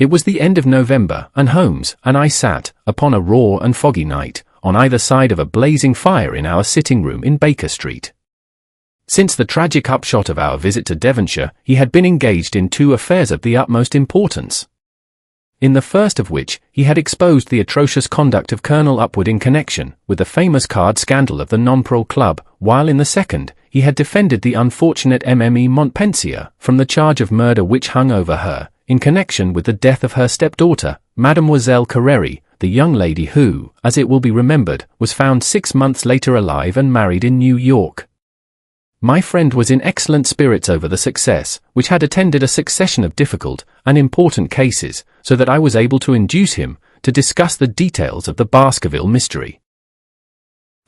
It was the end of November, and Holmes and I sat, upon a raw and foggy night, on either side of a blazing fire in our sitting room in Baker Street. Since the tragic upshot of our visit to Devonshire, he had been engaged in two affairs of the utmost importance. In the first of which, he had exposed the atrocious conduct of Colonel Upward in connection with the famous card scandal of the Nonpareil Club, while in the second, he had defended the unfortunate Mme Montpensier from the charge of murder which hung over her, in connection with the death of her stepdaughter, Mademoiselle Carreri, the young lady who, as it will be remembered, was found 6 months later alive and married in New York. My friend was in excellent spirits over the success, which had attended a succession of difficult and important cases, so that I was able to induce him to discuss the details of the Baskerville mystery.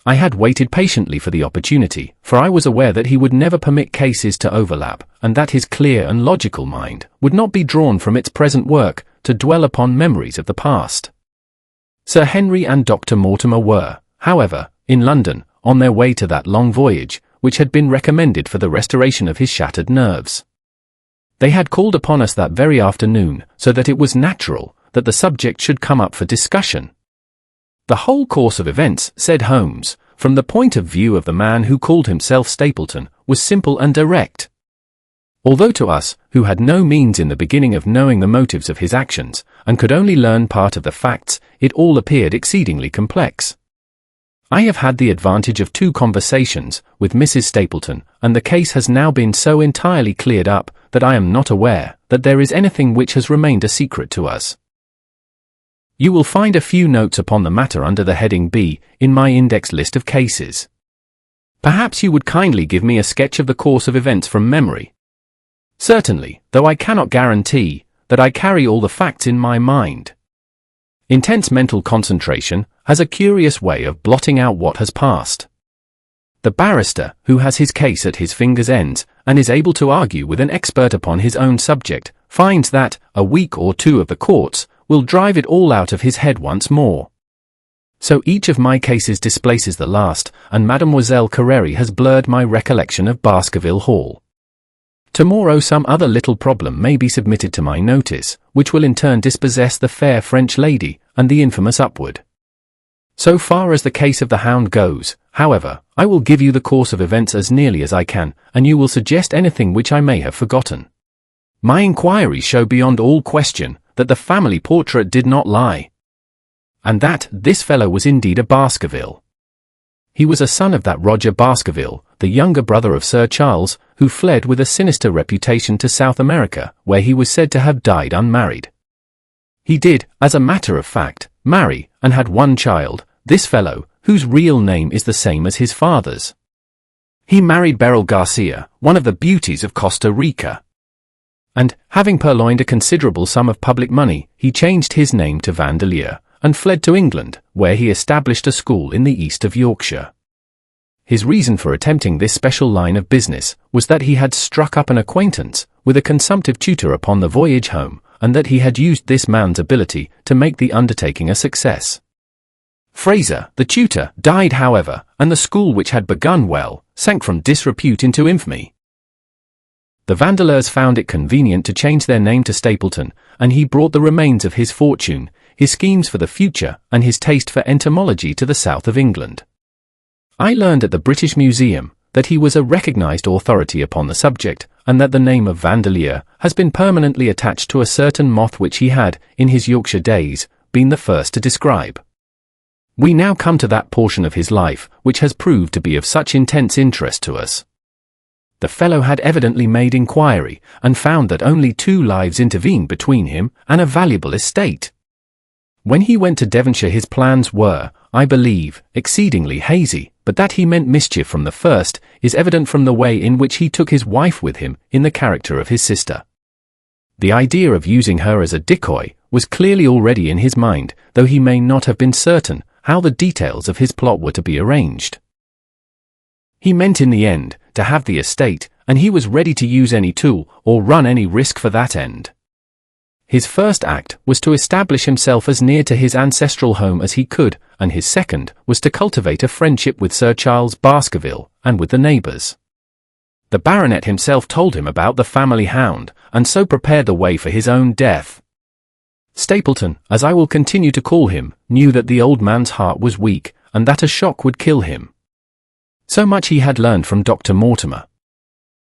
I had waited patiently for the opportunity, for I was aware that he would never permit cases to overlap, and that his clear and logical mind would not be drawn from its present work to dwell upon memories of the past. Sir Henry and Dr. Mortimer were, however, in London, on their way to that long voyage, which had been recommended for the restoration of his shattered nerves. They had called upon us that very afternoon, so that it was natural that the subject should come up for discussion. The whole course of events, said Holmes, from the point of view of the man who called himself Stapleton, was simple and direct. Although to us, who had no means in the beginning of knowing the motives of his actions, and could only learn part of the facts, it all appeared exceedingly complex. I have had the advantage of 2 conversations with Mrs. Stapleton, and the case has now been so entirely cleared up that I am not aware that there is anything which has remained a secret to us. You will find a few notes upon the matter under the heading B in my index list of cases. Perhaps you would kindly give me a sketch of the course of events from memory. Certainly, though I cannot guarantee that I carry all the facts in my mind. Intense mental concentration has a curious way of blotting out what has passed. The barrister, who has his case at his fingers' ends, and is able to argue with an expert upon his own subject, finds that a week or 2 of the courts will drive it all out of his head once more. So each of my cases displaces the last, and Mademoiselle Carreri has blurred my recollection of Baskerville Hall. Tomorrow some other little problem may be submitted to my notice, which will in turn dispossess the fair French lady and the infamous Upward. So far as the case of the Hound goes, however, I will give you the course of events as nearly as I can, and you will suggest anything which I may have forgotten. My inquiries show beyond all question that the family portrait did not lie, and that this fellow was indeed a Baskerville. He was a son of that Roger Baskerville, the younger brother of Sir Charles, who fled with a sinister reputation to South America, where he was said to have died unmarried. He did, as a matter of fact, marry, and had 1 child, this fellow, whose real name is the same as his father's. He married Beryl Garcia, one of the beauties of Costa Rica. And, having purloined a considerable sum of public money, he changed his name to Vandeleur, and fled to England, where he established a school in the east of Yorkshire. His reason for attempting this special line of business was that he had struck up an acquaintance with a consumptive tutor upon the voyage home, and that he had used this man's ability to make the undertaking a success. Fraser, the tutor, died however, and the school which had begun well, sank from disrepute into infamy. The Vandeleurs found it convenient to change their name to Stapleton, and he brought the remains of his fortune, his schemes for the future, and his taste for entomology to the south of England. I learned at the British Museum that he was a recognized authority upon the subject, and that the name of Vandeleur has been permanently attached to a certain moth which he had, in his Yorkshire days, been the first to describe. We now come to that portion of his life which has proved to be of such intense interest to us. The fellow had evidently made inquiry, and found that only 2 lives intervened between him and a valuable estate. When he went to Devonshire his plans were, I believe, exceedingly hazy, but that he meant mischief from the first is evident from the way in which he took his wife with him in the character of his sister. The idea of using her as a decoy was clearly already in his mind, though he may not have been certain how the details of his plot were to be arranged. He meant in the end to have the estate, and he was ready to use any tool or run any risk for that end. His first act was to establish himself as near to his ancestral home as he could, and his second was to cultivate a friendship with Sir Charles Baskerville and with the neighbours. The baronet himself told him about the family hound, and so prepared the way for his own death. Stapleton, as I will continue to call him, knew that the old man's heart was weak, and that a shock would kill him. So much he had learned from Dr. Mortimer.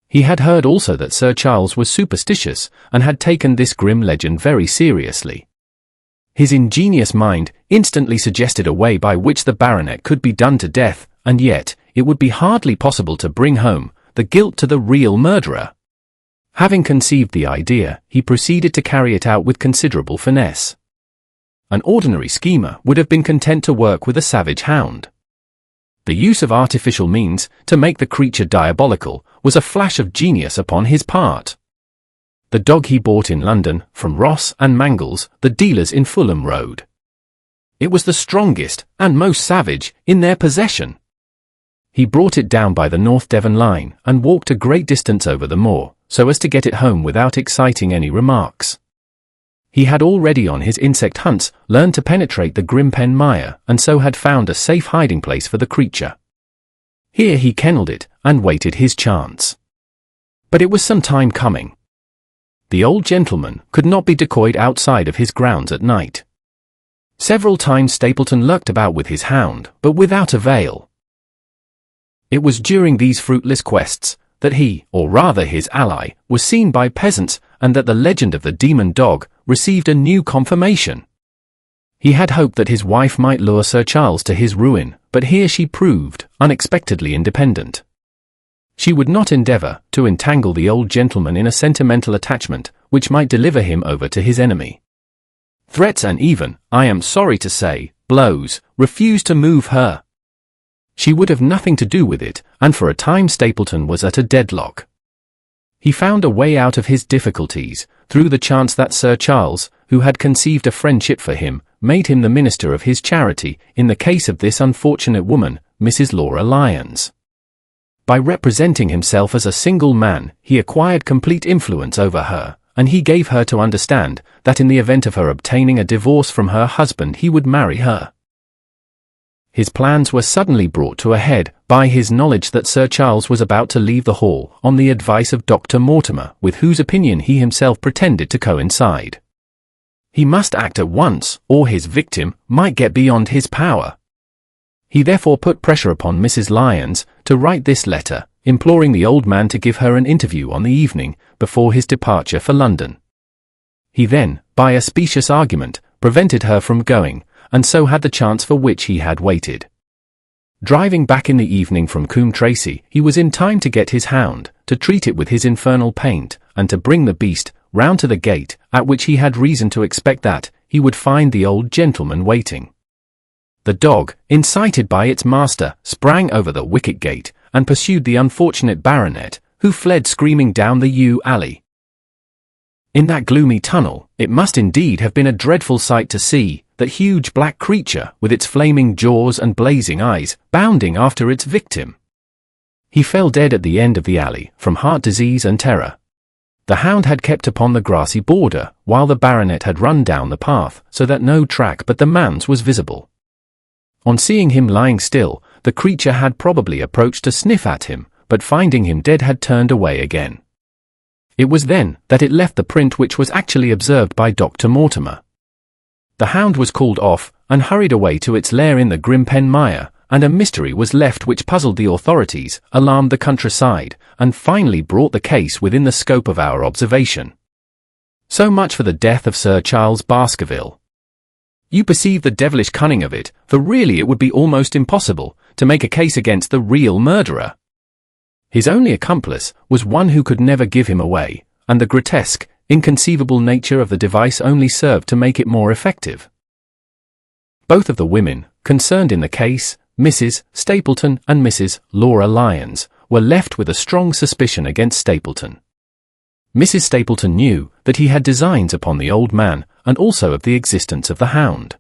He had heard also that Sir Charles was superstitious, and had taken this grim legend very seriously. His ingenious mind instantly suggested a way by which the baronet could be done to death, and yet it would be hardly possible to bring home the guilt to the real murderer. Having conceived the idea, he proceeded to carry it out with considerable finesse. An ordinary schemer would have been content to work with a savage hound. The use of artificial means to make the creature diabolical was a flash of genius upon his part. The dog he bought in London from Ross and Mangles, the dealers in Fulham Road. It was the strongest and most savage in their possession. He brought it down by the North Devon line and walked a great distance over the moor, so as to get it home without exciting any remarks. He had already on his insect hunts learned to penetrate the Grimpen mire, and so had found a safe hiding place for the creature. Here he kennelled it, and waited his chance. But it was some time coming. The old gentleman could not be decoyed outside of his grounds at night. Several times Stapleton lurked about with his hound, but without avail. It was during these fruitless quests that he, or rather his ally, was seen by peasants, and that the legend of the demon dog received a new confirmation. He had hoped that his wife might lure Sir Charles to his ruin, but here she proved unexpectedly independent. She would not endeavour to entangle the old gentleman in a sentimental attachment which might deliver him over to his enemy. Threats and even, I am sorry to say, blows, refused to move her. She would have nothing to do with it, and for a time Stapleton was at a deadlock. He found a way out of his difficulties, through the chance that Sir Charles, who had conceived a friendship for him, made him the minister of his charity, in the case of this unfortunate woman, Mrs. Laura Lyons. By representing himself as a single man, he acquired complete influence over her, and he gave her to understand that in the event of her obtaining a divorce from her husband he would marry her. His plans were suddenly brought to a head by his knowledge that Sir Charles was about to leave the hall on the advice of Dr. Mortimer, with whose opinion he himself pretended to coincide. He must act at once, or his victim might get beyond his power. He therefore put pressure upon Mrs. Lyons to write this letter, imploring the old man to give her an interview on the evening before his departure for London. He then, by a specious argument, prevented her from going, and so had the chance for which he had waited. Driving back in the evening from Coombe Tracey, he was in time to get his hound, to treat it with his infernal paint, and to bring the beast round to the gate, at which he had reason to expect that he would find the old gentleman waiting. The dog, incited by its master, sprang over the wicket gate, and pursued the unfortunate baronet, who fled screaming down the yew alley. In that gloomy tunnel, it must indeed have been a dreadful sight to see that huge black creature with its flaming jaws and blazing eyes, bounding after its victim. He fell dead at the end of the alley, from heart disease and terror. The hound had kept upon the grassy border, while the baronet had run down the path, so that no track but the man's was visible. On seeing him lying still, the creature had probably approached to sniff at him, but finding him dead had turned away again. It was then that it left the print which was actually observed by Dr. Mortimer. The hound was called off, and hurried away to its lair in the Grimpen mire, and a mystery was left which puzzled the authorities, alarmed the countryside, and finally brought the case within the scope of our observation. So much for the death of Sir Charles Baskerville. You perceive the devilish cunning of it, for really it would be almost impossible to make a case against the real murderer. His only accomplice was one who could never give him away, and the grotesque, inconceivable nature of the device only served to make it more effective. Both of the women concerned in the case, Mrs. Stapleton and Mrs. Laura Lyons, were left with a strong suspicion against Stapleton. Mrs. Stapleton knew that he had designs upon the old man, and also of the existence of the hound.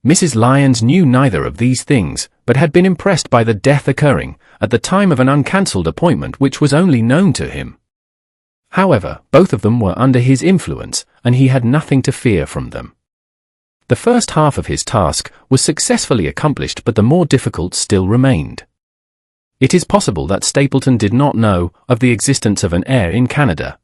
Mrs. Lyons knew neither of these things, but had been impressed by the death occurring at the time of an uncancelled appointment which was only known to him. However, both of them were under his influence, and he had nothing to fear from them. The first half of his task was successfully accomplished, but the more difficult still remained. It is possible that Stapleton did not know of the existence of an heir in Canada.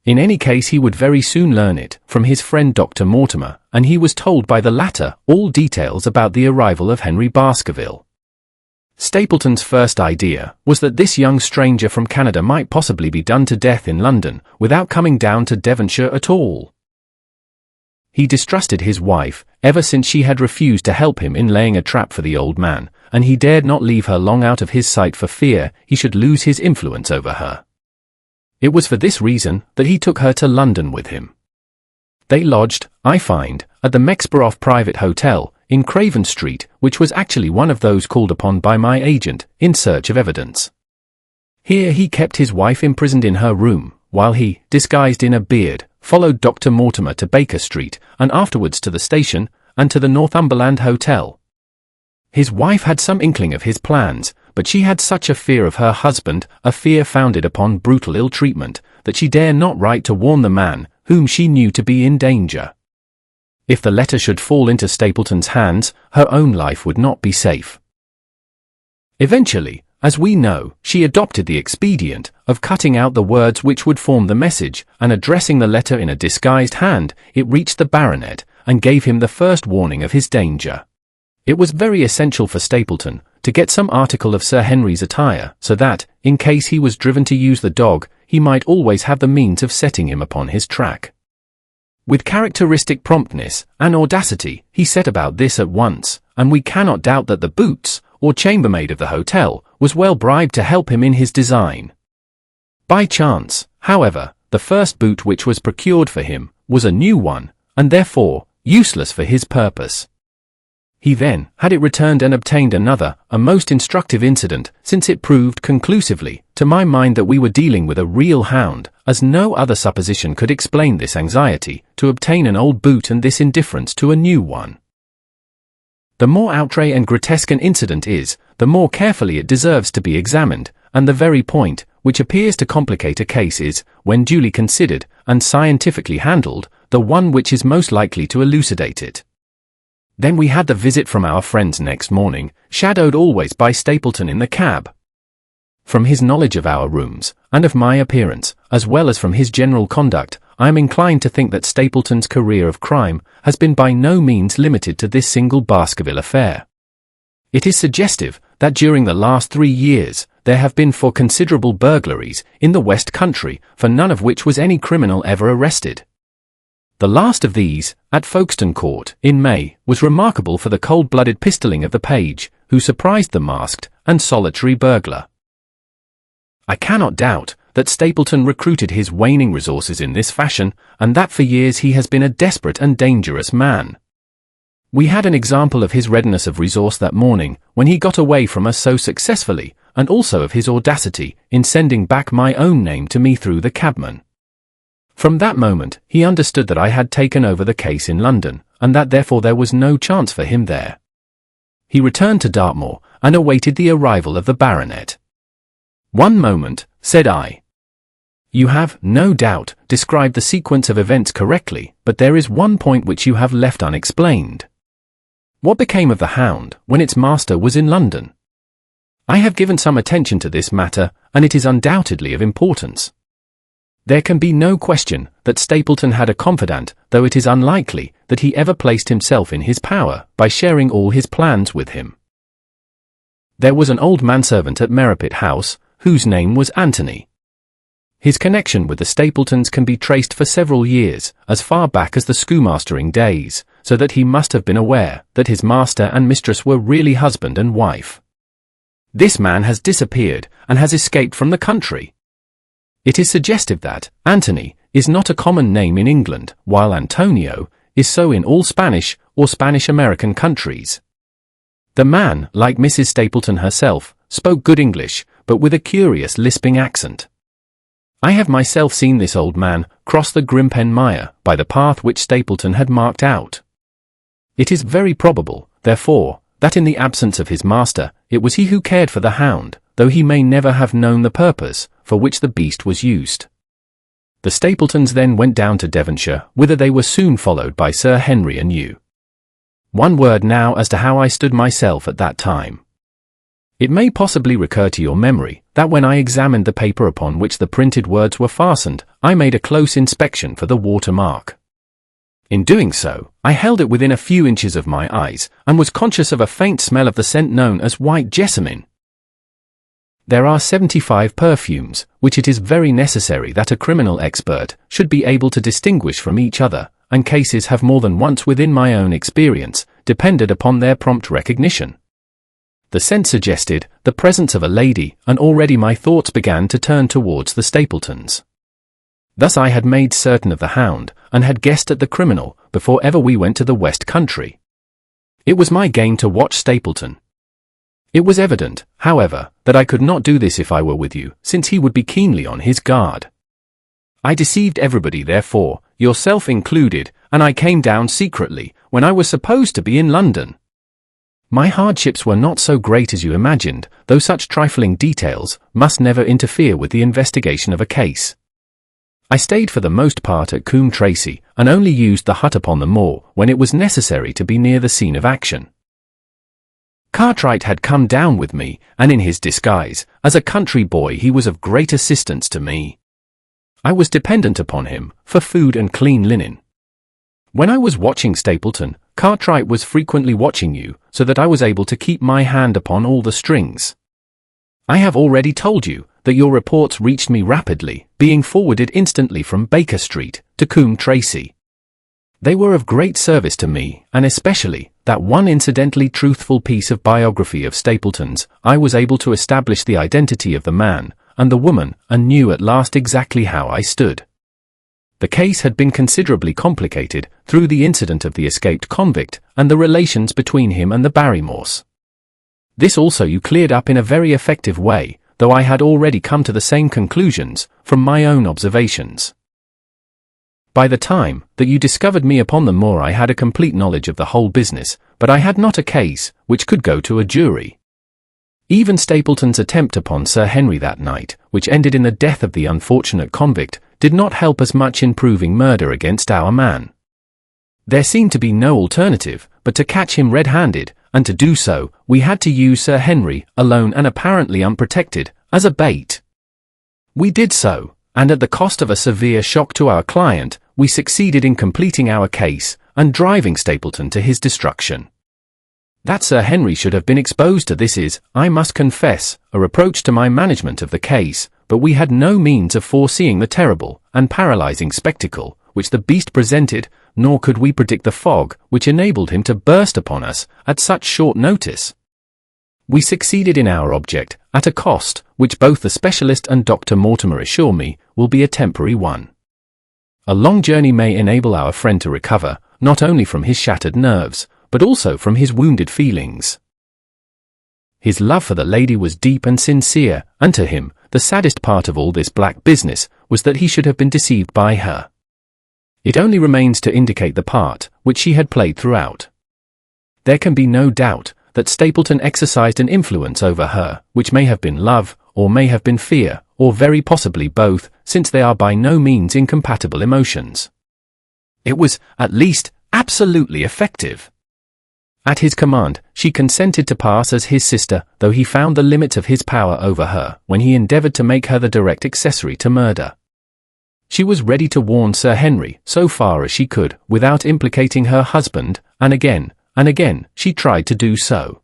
In any case, he would very soon learn it from his friend Dr. Mortimer, and he was told by the latter all details about the arrival of Henry Baskerville. Stapleton's first idea was that this young stranger from Canada might possibly be done to death in London without coming down to Devonshire at all. He distrusted his wife ever since she had refused to help him in laying a trap for the old man, and he dared not leave her long out of his sight for fear he should lose his influence over her. It was for this reason that he took her to London with him. They lodged, I find, at the Mexborough Private Hotel in Craven Street, which was actually one of those called upon by my agent in search of evidence. Here he kept his wife imprisoned in her room, while he, disguised in a beard, followed Dr. Mortimer to Baker Street, and afterwards to the station, and to the Northumberland Hotel. His wife had some inkling of his plans, but she had such a fear of her husband, a fear founded upon brutal ill-treatment, that she dare not write to warn the man, whom she knew to be in danger. If the letter should fall into Stapleton's hands, her own life would not be safe. Eventually, as we know, she adopted the expedient of cutting out the words which would form the message, and addressing the letter in a disguised hand, it reached the baronet, and gave him the first warning of his danger. It was very essential for Stapleton to get some article of Sir Henry's attire, so that, in case he was driven to use the dog, he might always have the means of setting him upon his track. With characteristic promptness and audacity, he set about this at once, and we cannot doubt that the boots, or chambermaid of the hotel, was well bribed to help him in his design. By chance, however, the first boot which was procured for him was a new one, and therefore useless for his purpose. He then had it returned and obtained another, a most instructive incident, since it proved conclusively, to my mind, that we were dealing with a real hound, as no other supposition could explain this anxiety to obtain an old boot and this indifference to a new one. The more outre and grotesque an incident is, the more carefully it deserves to be examined, and the very point which appears to complicate a case is, when duly considered and scientifically handled, the one which is most likely to elucidate it. Then we had the visit from our friends next morning, shadowed always by Stapleton in the cab. From his knowledge of our rooms, and of my appearance, as well as from his general conduct, I am inclined to think that Stapleton's career of crime has been by no means limited to this single Baskerville affair. It is suggestive that during the last 3 years there have been 4 considerable burglaries in the West Country, for none of which was any criminal ever arrested. The last of these, at Folkestone Court, in May, was remarkable for the cold-blooded pistoling of the page, who surprised the masked and solitary burglar. I cannot doubt that Stapleton recruited his waning resources in this fashion, and that for years he has been a desperate and dangerous man. We had an example of his readiness of resource that morning, when he got away from us so successfully, and also of his audacity in sending back my own name to me through the cabman. From that moment, he understood that I had taken over the case in London, and that therefore there was no chance for him there. He returned to Dartmoor, and awaited the arrival of the baronet. "One moment," said I. "You have, no doubt, described the sequence of events correctly, but there is one point which you have left unexplained. What became of the Hound when its master was in London?" "I have given some attention to this matter, and it is undoubtedly of importance. There can be no question that Stapleton had a confidant, though it is unlikely that he ever placed himself in his power by sharing all his plans with him. There was an old manservant at Merripit House, whose name was Anthony. His connection with the Stapletons can be traced for several years, as far back as the schoolmastering days, so that he must have been aware that his master and mistress were really husband and wife. This man has disappeared, and has escaped from the country. It is suggestive that Anthony is not a common name in England, while Antonio is so in all Spanish or Spanish-American countries. The man, like Mrs. Stapleton herself, spoke good English, but with a curious lisping accent. I have myself seen this old man cross the Grimpen Mire by the path which Stapleton had marked out. It is very probable, therefore, that in the absence of his master, it was he who cared for the hound, though he may never have known the purpose for which the beast was used. The Stapletons then went down to Devonshire, whither they were soon followed by Sir Henry anew. One word now as to how I stood myself at that time. It may possibly recur to your memory that when I examined the paper upon which the printed words were fastened, I made a close inspection for the watermark. In doing so, I held it within a few inches of my eyes and was conscious of a faint smell of the scent known as white jessamine. There are 75 perfumes, which it is very necessary that a criminal expert should be able to distinguish from each other, and cases have more than once within my own experience depended upon their prompt recognition. The scent suggested the presence of a lady, and already my thoughts began to turn towards the Stapletons. Thus I had made certain of the Hound, and had guessed at the criminal before ever we went to the West Country. It was my game to watch Stapleton. It was evident, however, that I could not do this if I were with you, since he would be keenly on his guard. I deceived everybody therefore, yourself included, and I came down secretly, when I was supposed to be in London. My hardships were not so great as you imagined, though such trifling details must never interfere with the investigation of a case. I stayed for the most part at Coombe Tracey, and only used the hut upon the moor when it was necessary to be near the scene of action. Cartwright had come down with me, and in his disguise, as a country boy he was of great assistance to me. I was dependent upon him for food and clean linen. When I was watching Stapleton, Cartwright was frequently watching you, so that I was able to keep my hand upon all the strings. I have already told you that your reports reached me rapidly, being forwarded instantly from Baker Street to Coombe Tracey. They were of great service to me, and especially that one incidentally truthful piece of biography of Stapleton's. I was able to establish the identity of the man and the woman, and knew at last exactly how I stood. The case had been considerably complicated through the incident of the escaped convict and the relations between him and the Barrymores. This also you cleared up in a very effective way, though I had already come to the same conclusions from my own observations. By the time that you discovered me upon the moor I had a complete knowledge of the whole business, but I had not a case which could go to a jury. Even Stapleton's attempt upon Sir Henry that night, which ended in the death of the unfortunate convict, did not help us much in proving murder against our man. There seemed to be no alternative but to catch him red-handed, and to do so, we had to use Sir Henry, alone and apparently unprotected, as a bait. We did so, and at the cost of a severe shock to our client, we succeeded in completing our case and driving Stapleton to his destruction. That Sir Henry should have been exposed to this is, I must confess, a reproach to my management of the case, but we had no means of foreseeing the terrible and paralyzing spectacle which the beast presented, nor could we predict the fog which enabled him to burst upon us at such short notice. We succeeded in our object, at a cost which both the specialist and Dr. Mortimer assure me will be a temporary one. A long journey may enable our friend to recover, not only from his shattered nerves, but also from his wounded feelings. His love for the lady was deep and sincere, and to him, the saddest part of all this black business was that he should have been deceived by her. It only remains to indicate the part which she had played throughout. There can be no doubt that Stapleton exercised an influence over her, which may have been love, or may have been fear, or very possibly both, since they are by no means incompatible emotions. It was, at least, absolutely effective. At his command, she consented to pass as his sister, though he found the limits of his power over her when he endeavored to make her the direct accessory to murder. She was ready to warn Sir Henry so far as she could without implicating her husband, and again she tried to do so.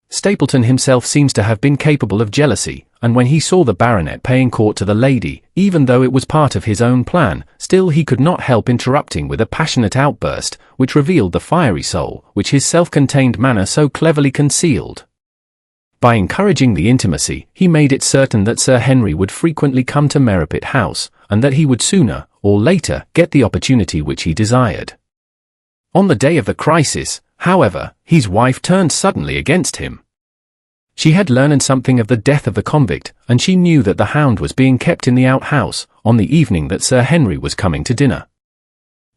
Stapleton himself seems to have been capable of jealousy, and when he saw the baronet paying court to the lady, even though it was part of his own plan, still he could not help interrupting with a passionate outburst, which revealed the fiery soul which his self-contained manner so cleverly concealed. By encouraging the intimacy, he made it certain that Sir Henry would frequently come to Merripit House, and that he would sooner or later get the opportunity which he desired. On the day of the crisis, however, his wife turned suddenly against him. She had learned something of the death of the convict, and she knew that the Hound was being kept in the outhouse on the evening that Sir Henry was coming to dinner.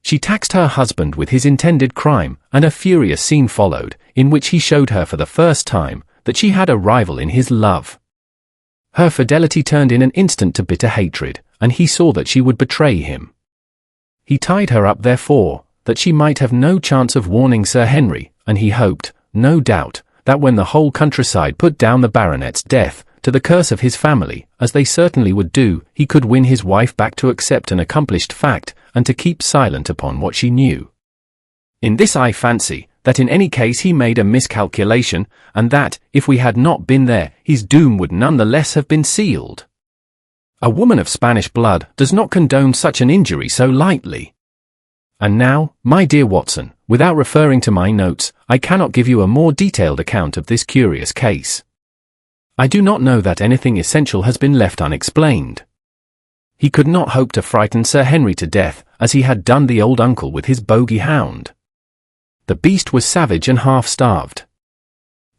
She taxed her husband with his intended crime, and a furious scene followed, in which he showed her for the first time that she had a rival in his love. Her fidelity turned in an instant to bitter hatred, and he saw that she would betray him. He tied her up therefore, that she might have no chance of warning Sir Henry, and he hoped, no doubt, that when the whole countryside put down the baronet's death to the curse of his family, as they certainly would do, he could win his wife back to accept an accomplished fact and to keep silent upon what she knew. In this I fancy that in any case he made a miscalculation, and that, if we had not been there, his doom would none the less have been sealed. A woman of Spanish blood does not condone such an injury so lightly. And now, my dear Watson, without referring to my notes, I cannot give you a more detailed account of this curious case. I do not know that anything essential has been left unexplained. He could not hope to frighten Sir Henry to death, as he had done the old uncle with his bogey hound. The beast was savage and half-starved.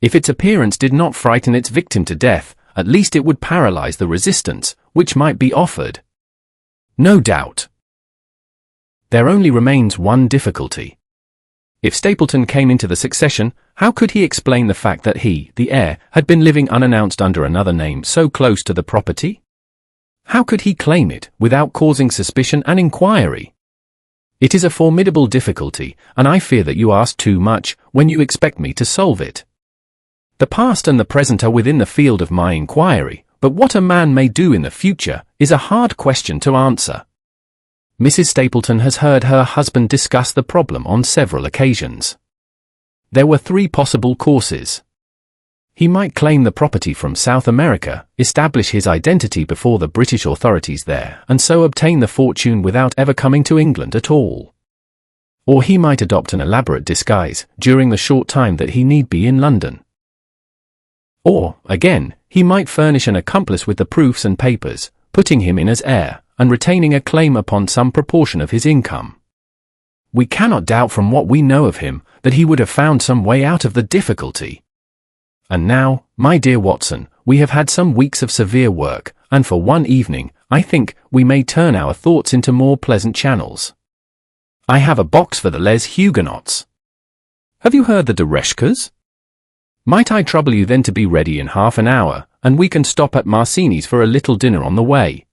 If its appearance did not frighten its victim to death, at least it would paralyze the resistance which might be offered. No doubt. There only remains one difficulty. If Stapleton came into the succession, how could he explain the fact that he, the heir, had been living unannounced under another name so close to the property? How could he claim it without causing suspicion and inquiry? It is a formidable difficulty, and I fear that you ask too much when you expect me to solve it. The past and the present are within the field of my inquiry, but what a man may do in the future is a hard question to answer. Mrs. Stapleton has heard her husband discuss the problem on several occasions. There were 3 possible courses. He might claim the property from South America, establish his identity before the British authorities there, and so obtain the fortune without ever coming to England at all. Or he might adopt an elaborate disguise during the short time that he need be in London. Or, again, he might furnish an accomplice with the proofs and papers, putting him in as heir, and retaining a claim upon some proportion of his income. We cannot doubt from what we know of him that he would have found some way out of the difficulty. And now, my dear Watson, we have had some weeks of severe work, and for one evening, I think, we may turn our thoughts into more pleasant channels. I have a box for the Les Huguenots. Have you heard the Dereshkas? Might I trouble you then to be ready in half an hour, and we can stop at Marcini's for a little dinner on the way?